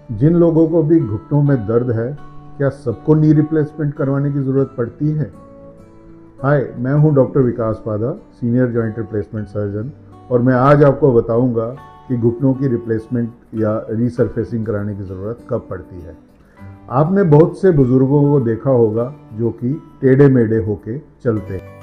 जिन लोगों को भी घुटनों में दर्द है, क्या सबको नी रिप्लेसमेंट करवाने की ज़रूरत पड़ती है? हाय, मैं हूं डॉक्टर विकास पादा, सीनियर जॉइंट रिप्लेसमेंट सर्जन, और मैं आज आपको बताऊंगा कि घुटनों की रिप्लेसमेंट या रीसरफेसिंग कराने की ज़रूरत कब पड़ती है। आपने बहुत से बुज़ुर्गों को देखा होगा जो कि टेढ़े मेढ़े होके चलते हैं।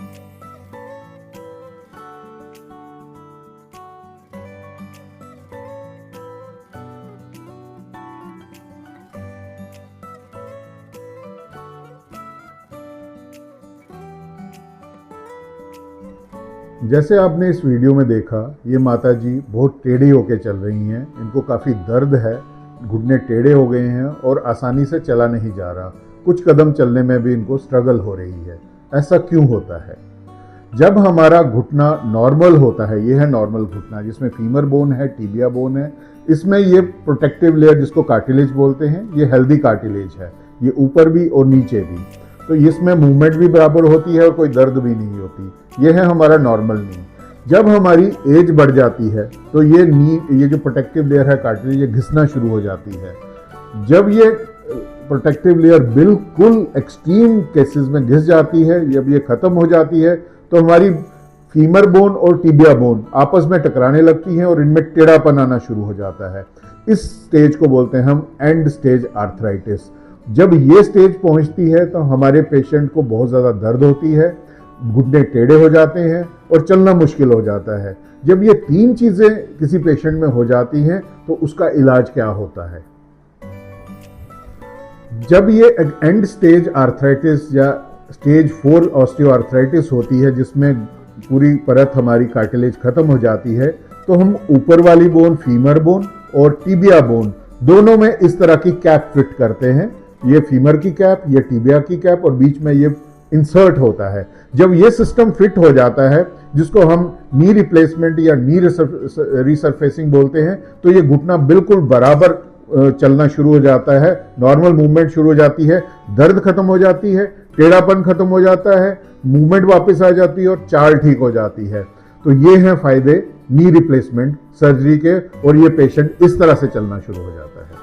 जैसे आपने इस वीडियो में देखा, ये माता जी बहुत टेढ़ी होके चल रही हैं। इनको काफ़ी दर्द है, घुटने टेढ़े हो गए हैं और आसानी से चला नहीं जा रहा। कुछ कदम चलने में भी इनको स्ट्रगल हो रही है। ऐसा क्यों होता है? जब हमारा घुटना नॉर्मल होता है, ये है नॉर्मल घुटना जिसमें फीमर बोन है, टिबिया बोन है, इसमें ये प्रोटेक्टिव लेयर जिसको कार्टिलेज बोलते हैं, ये हेल्दी कार्टिलेज है, ये ऊपर भी और नीचे भी। तो इसमें मूवमेंट भी बराबर होती है और कोई दर्द भी नहीं होती। ये है हमारा नॉर्मल नी। जब हमारी एज बढ़ जाती है तो ये जो प्रोटेक्टिव लेयर है कार्टिलेज, ये घिसना शुरू हो जाती है। जब ये प्रोटेक्टिव लेयर बिल्कुल एक्सट्रीम केसेस में घिस जाती है, जब ये खत्म हो जाती है, तो हमारी फीमर बोन और टिबिया बोन आपस में टकराने लगती हैं और इनमें टेढ़ापन आना शुरू हो जाता है। इस स्टेज को बोलते हैं हम एंड स्टेज आर्थराइटिस। जब ये स्टेज पहुंचती है तो हमारे पेशेंट को बहुत ज़्यादा दर्द होती है, घुटने टेढ़े हो जाते हैं और चलना मुश्किल हो जाता है। जब ये तीन चीज़ें किसी पेशेंट में हो जाती हैं तो उसका इलाज क्या होता है? जब ये एंड स्टेज आर्थराइटिस या स्टेज 4 ऑस्टियोआर्थराइटिस होती है, जिसमें पूरी परत हमारी कार्टिलेज खत्म हो जाती है, तो हम ऊपर वाली बोन, फीमर बोन और टिबिया बोन, दोनों में इस तरह की कैप फिट करते हैं। ये फीमर की कैप, ये टिबिया की कैप, और बीच में ये इंसर्ट होता है। जब ये सिस्टम फिट हो जाता है, जिसको हम नी रिप्लेसमेंट या नी रिसरफेसिंग बोलते हैं, तो ये घुटना बिल्कुल बराबर चलना शुरू हो जाता है, नॉर्मल मूवमेंट शुरू हो जाती है, दर्द खत्म हो जाती है, टेढ़ापन खत्म हो जाता है, मूवमेंट वापस आ जाती है और चाल ठीक हो जाती है। तो ये हैं फायदे नी रिप्लेसमेंट सर्जरी के, और ये पेशेंट इस तरह से चलना शुरू हो जाता है।